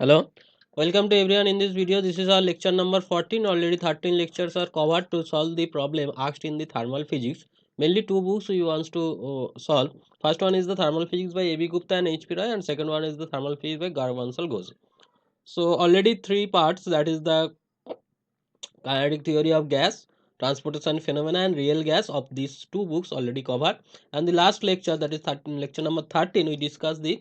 Hello, welcome to everyone in this video. This is our lecture number 14. Already 13 lectures are covered to solve the problem asked in the thermal physics. Mainly two books we want to solve. First one is the thermal physics by A.B. Gupta and H.P. Roy, and second one is the thermal physics by Garvansal Ghosh. So already three parts, that is the kinetic theory of gas, transportation phenomena and real gas, of these two books already covered. And the last lecture, that is 13, lecture number 13, we discussed the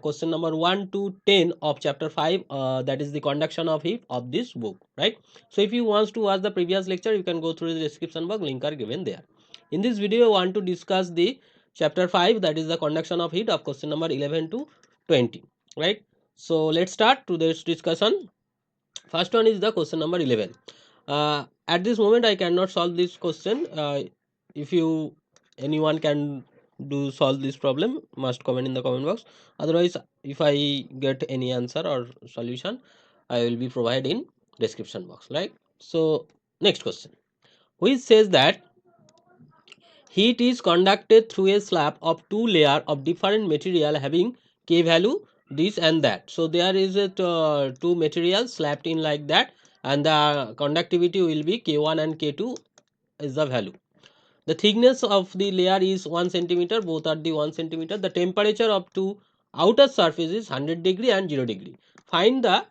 question number 1 to 10 of chapter 5, that is the conduction of heat of this book, right? So if you want to watch the previous lecture, you can go through the description box, link are given there. In this video I want to discuss the chapter 5, that is the conduction of heat, of question number 11 to 20, right? So let's start to this discussion. First one is the question number 11. At this moment I cannot solve this question. If you anyone can do solve this problem, must comment in the comment box. Otherwise, if I get any answer or solution, I will be provided in description box, right? So next question, which says that heat is conducted through a slab of two layer of different material having K value this and that. So there is a two materials slapped in like that, and the conductivity will be K1 and K2 is the value. The thickness of the layer is 1 centimeter, both are the 1 centimeter. The temperature of two outer surface is 100 degree and 0 degree. Find that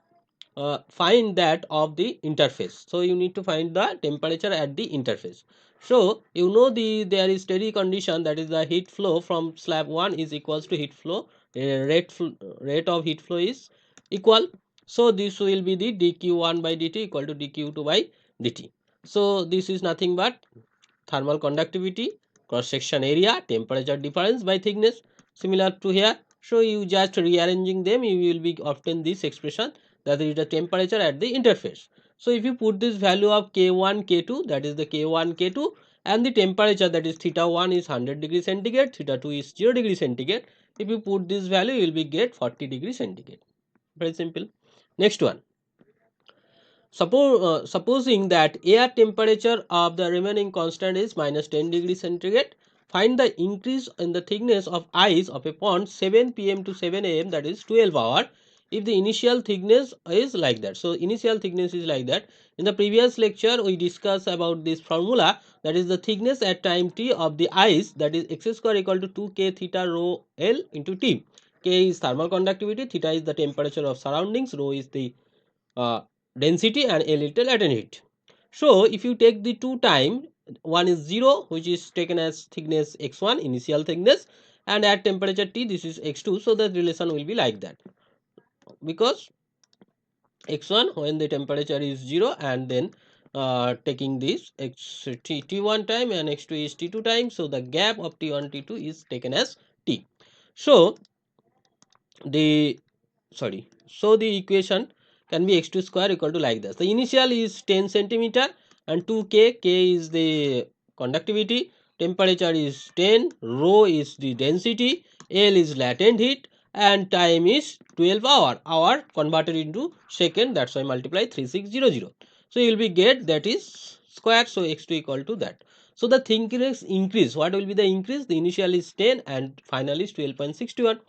of the interface. So you need to find the temperature at the interface. So you know there is steady condition, that is the heat flow from slab 1 is equals to heat flow, rate of heat flow is equal. So this will be the dq1 by dt equal to dq2 by dt. So this is nothing but thermal conductivity, cross section area, temperature difference by thickness, similar to here. So you just rearranging them, you will be obtain this expression, that is the temperature at the interface. So if you put this value of K1 K2, that is the K1 K2, and the temperature, that is theta 1 is 100 degree centigrade, theta 2 is 0 degree centigrade. If you put this value, you will be get 40 degree centigrade. Very simple. Next one, supposing that air temperature of the remaining constant is minus 10 degree centigrade, find the increase in the thickness of ice of a pond 7 pm to 7 am, that is 12 hour, if the initial thickness is like that. So initial thickness is like that. In the previous lecture we discussed about this formula, that is the thickness at time t of the ice, that is x square equal to 2k theta rho l into t. K is thermal conductivity, theta is the temperature of surroundings, rho is the uh, density, and a little latent heat. So if you take the two time, one is 0, which is taken as thickness x1 initial thickness, and at temperature T this is x2. So the relation will be like that, because x1 when the temperature is 0, and then taking this t1 time and x2 is t2 time, so the gap of t1 t2 is taken as t. So the so the equation can be x2 square equal to like this. The initial is 10 centimeter and 2k, k is the conductivity, temperature is 10, rho is the density, l is latent heat, and time is 12 hour converted into second, that's why multiply 3600. So you will be get that is square, so x2 equal to that. So the thickness increase, what will be the increase? The initial is 10 and final is 12.61.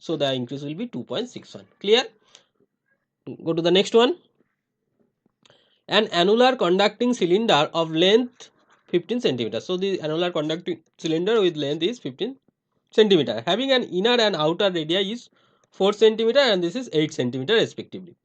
So the increase will be 2.61. Clear? Go to the next one. An annular conducting cylinder of length 15 centimeter. So the annular conducting cylinder with length is 15 centimeter, having an inner and outer radius is 4 centimeter and this is 8 centimeter respectively,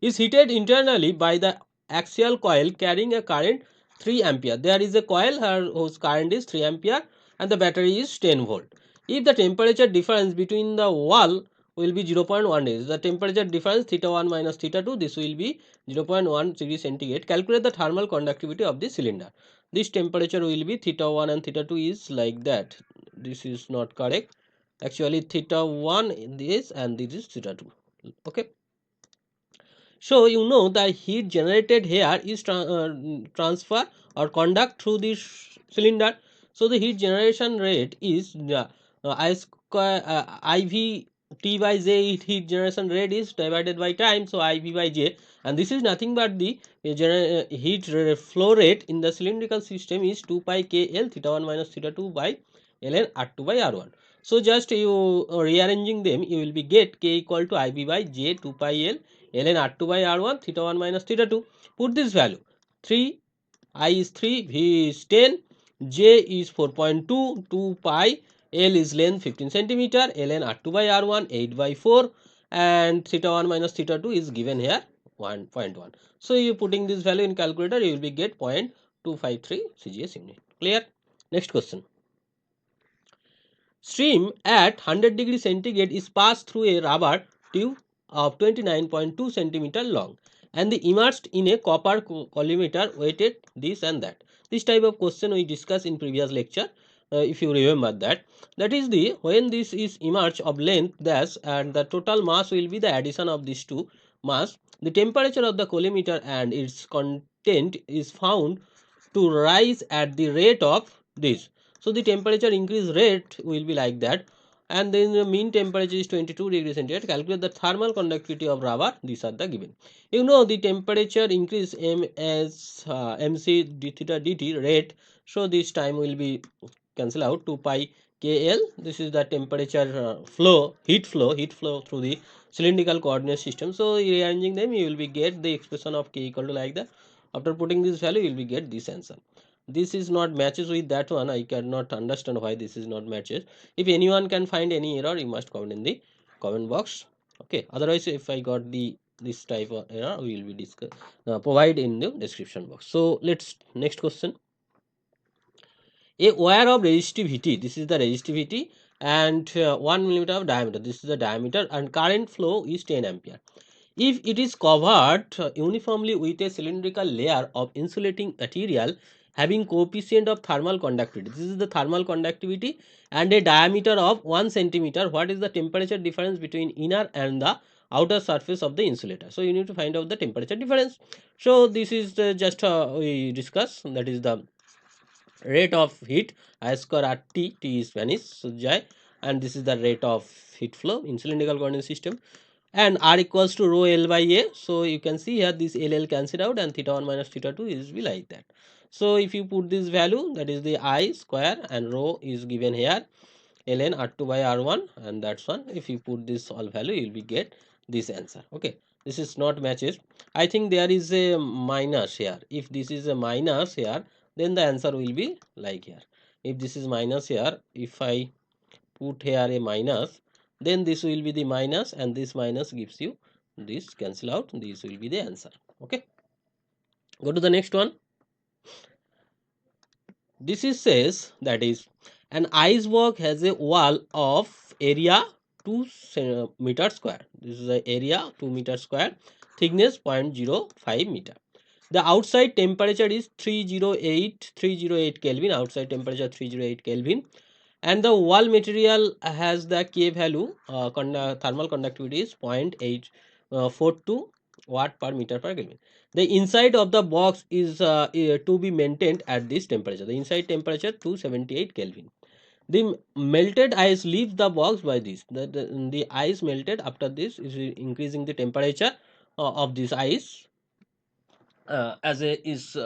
is heated internally by the axial coil carrying a current 3 ampere. There is a coil whose current is 3 ampere and the battery is 10 volt. If the temperature difference between the wall will be 0.1 is the temperature difference theta 1 minus theta 2, this will be 0.1 degree centigrade. Calculate the thermal conductivity of the cylinder. This temperature will be theta 1 and theta 2 is like that. This is not correct. Actually theta 1 is and this is theta 2. Okay. So you know the heat generated here is transfer or conduct through this cylinder. So the heat generation rate is I square IV T by J. Heat generation rate is divided by time, so IV by J, and this is nothing but the heat flow rate in the cylindrical system is 2 pi K L theta 1 minus theta 2 by ln R2 by R1. So just you rearranging them, you will be get k equal to ib by j 2 pi l ln r2 by r1 theta 1 minus theta 2. Put this value 3, I is 3, V is 10, J is 4.2, 2 pi, L is length 15 centimeter, ln R2 by R1 8 by 4, and theta 1 minus theta 2 is given here 1.1. So you putting this value in calculator, you will be get 0.253 CGS unit. Clear? Next question. Stream at 100 degree centigrade is passed through a rubber tube of 29.2 centimeter long and the immersed in a copper collimator weighted this and that. This type of question we discussed in previous lecture, if you remember that. That is the when this is immersed of length dash and the total mass will be the addition of these two mass. The temperature of the collimator and its content is found to rise at the rate of this. So the temperature increase rate will be like that, and then the mean temperature is 22 degrees centigrade. Calculate the thermal conductivity of rubber. These are the given. You know the temperature increase m as mc d theta dt rate. So this time will be cancel out 2 pi kl. This is the temperature flow, heat flow through the cylindrical coordinate system. So rearranging them, you will be get the expression of k equal to like that. After putting this value, you will be get this answer. This is not matches with that one. I cannot understand why this is not matches. If anyone can find any error, you must comment in the comment box. Okay, otherwise if I got the this type of error, we will be discuss provide in the description box. So let's next question. A wire of resistivity, this is the resistivity, and 1 millimeter of diameter, this is the diameter, and current flow is 10 ampere. If it is covered uniformly with a cylindrical layer of insulating material having coefficient of thermal conductivity, this is the thermal conductivity, and a diameter of 1 centimeter, what is the temperature difference between inner and the outer surface of the insulator? So you need to find out the temperature difference. So this is just we discuss, that is the rate of heat I square r t, t is vanish, so j, and this is the rate of heat flow in cylindrical coordinate system, and r equals to rho l by a. So you can see here this l cancelled out and theta 1 minus theta 2 is be like that. So if you put this value, that is the I square, and rho is given here ln r2 by r1, and that's one. If you put this all value, you will be get this answer. Okay, this is not matches. I think there is a minus here. If this is a minus here, then the answer will be like here. If this is minus here, if I put here a minus, then this will be the minus, and this minus gives you this cancel out, this will be the answer. Okay, go to the next one. This is says that is an iceberg has a wall of area 2 meter square. This is the area 2 meter square, thickness 0.05 meter. The outside temperature is 308 Kelvin. Outside temperature 308 Kelvin, and the wall material has the K value. Thermal conductivity is 0.842 watt per meter per Kelvin. The inside of the box is to be maintained at this temperature. The inside temperature 278 Kelvin. The melted ice leaves the box by this. The ice melted after this is increasing the temperature of this ice as a is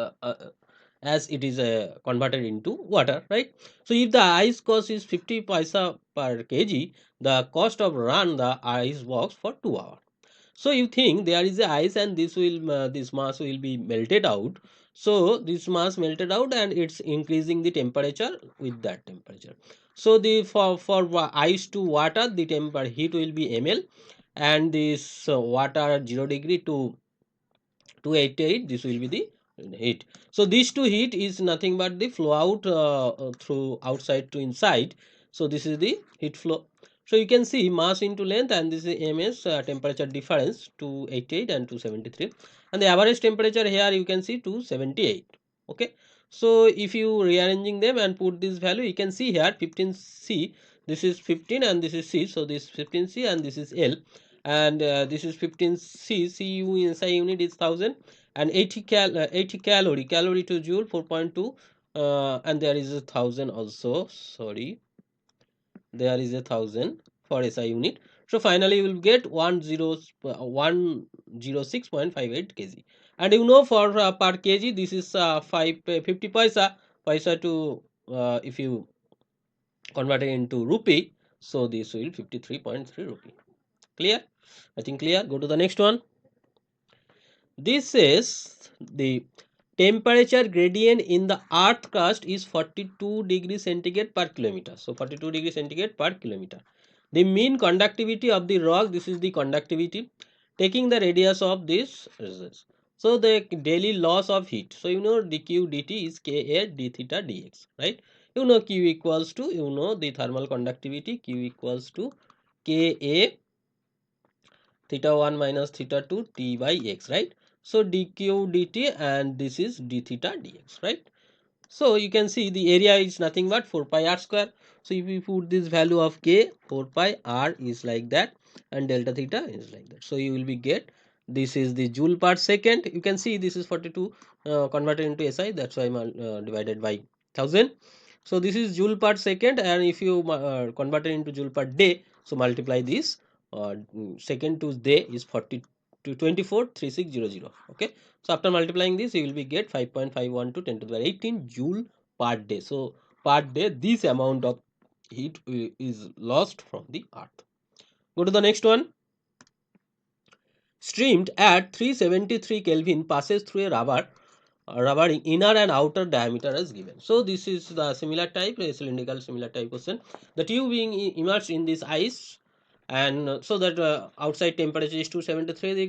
as it is converted into water, right? So if the ice cost is 50 paisa per kg, the cost of run the ice box for 2 hours. So you think there is a ice and this mass will be melted out. So this mass melted out and it's increasing the temperature with that temperature. So the for ice to water, the temperature heat will be ml, and this water 0 degree to 288, this will be the heat. So these two heat is nothing but the flow out through outside to inside. So this is the heat flow. So you can see mass into length, and this is ms temperature difference 288 and 273, and the average temperature here you can see 278. Okay, so if you rearranging them and put this value, you can see here 15c, this is 15 and this is c, so this 15c and this is l, and this is 15c, cu in SI unit is 1000, and 80 calorie to joule 4.2, and there is 1000 also, sorry, there is 1000 for SI unit. So finally you will get 106.58 kg, and you know for per kg this is 50 paisa to if you convert it into rupee, So this will 53.3 rupee. Clear? I think clear. Go to the next one. This is the temperature gradient in the earth crust is 42 degrees centigrade per kilometer. So 42 degrees centigrade per kilometer. The mean conductivity of the rock, this is the conductivity, taking the radius of this. So the daily loss of heat. So you know dq dt is Ka d theta dx, right? You know Q equals to, you know the thermal conductivity, Q equals to Ka theta 1 minus theta 2 T by x, right? So dq dt and this is d theta dx, right? So you can see the area is nothing but 4 pi r square. So if you put this value of k, 4 pi r is like that and delta theta is like that. So you will be get, this is the joule per second. You can see this is 42 converted into SI, that's why I'm divided by 1000. So this is joule per second, and if you convert it into joule per day, so multiply this second to day is 40 to 243600. Okay, so after multiplying this you will be get 5.51 to 10 to the power 18 joule per day. So per day this amount of heat is lost from the earth. Go to the next one. Streamed at 373 Kelvin passes through a rubber inner and outer diameter as given. So this is the similar type, a cylindrical similar type question. The tube being immersed in this ice, and so that outside temperature is 273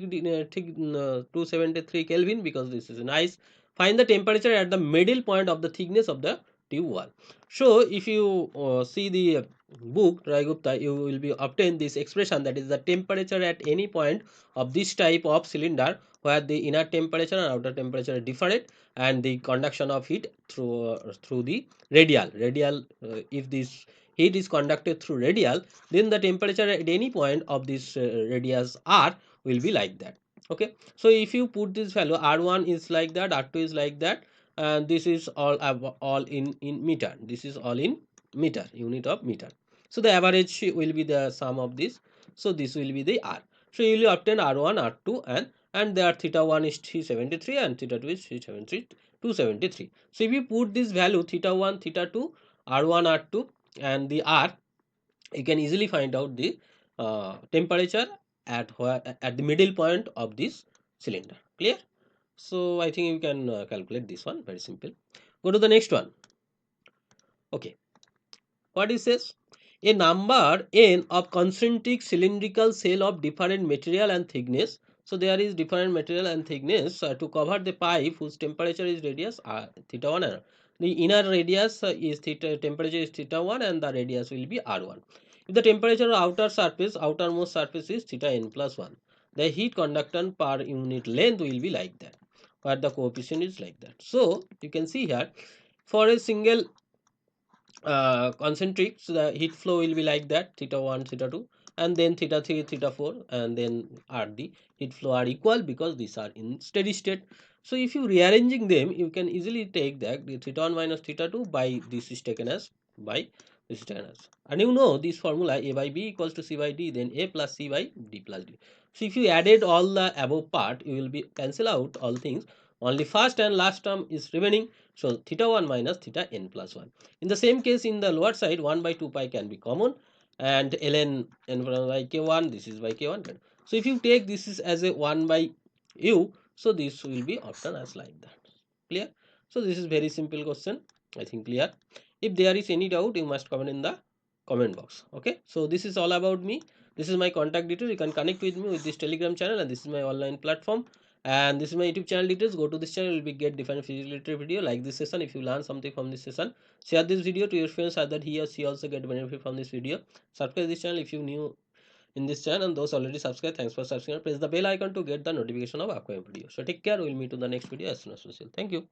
273 Kelvin, because this is an ice. Find the temperature at the middle point of the thickness of the tube wall. So if you see the book Rai Gupta, you will be obtain this expression, that is the temperature at any point of this type of cylinder where the inner temperature and outer temperature are different, and the conduction of heat through the radial if this heat is conducted through radial, then the temperature at any point of this radius r will be like that. Okay, so if you put this value, r1 is like that, r2 is like that, and this is all in meter, this is all in meter, unit of meter. So the average will be the sum of this, so this will be the r. So you will obtain r1 r2, and their theta 1 is 373 and theta 2 is 273. So if you put this value theta 1 theta 2 r1 r2 and the r, you can easily find out the temperature at the middle point of this cylinder. Clear? So I think you can calculate this one, very simple. Go to the next one. Okay, what it says, a number n of concentric cylindrical cell of different material and thickness. So there is different material and thickness to cover the pipe whose temperature is radius theta 1 and the inner radius is theta, temperature is theta 1 and the radius will be r1. If the temperature of outermost surface is theta n plus 1, the heat conductance per unit length will be like that, where the coefficient is like that. So you can see here, for a single concentric, so the heat flow will be like that, theta 1 theta 2 and then theta 3 theta 4, and then r the heat flow are equal because these are in steady state. So if you rearranging them, you can easily take that the theta 1 minus theta 2 by this is taken as by this is taken as, and you know this formula, a by b equals to c by d, then a plus c by d plus d. So if you added all the above part, you will be cancel out all things, only first and last term is remaining. So theta 1 minus theta n plus 1. In the same case, in the lower side, 1 by 2 pi can be common, and ln n by k1, this is by k1. So if you take this is as a 1 by u, so this will be often as like that. Clear? So this is very simple question, I think clear. If there is any doubt, you must comment in the comment box. Okay, so this is all about me. This is my contact details. You can connect with me with this Telegram channel, and this is my online platform, and this is my YouTube channel details. Go to this channel, you will be get different physics related video like this session. If you learn something from this session, share this video to your friends so that he or she also get benefit from this video. Subscribe this channel if you new in this channel, and those already subscribed, thanks for subscribing. Press the bell icon to get the notification of upcoming video. So take care, we'll meet to the next video as soon as possible. Thank you.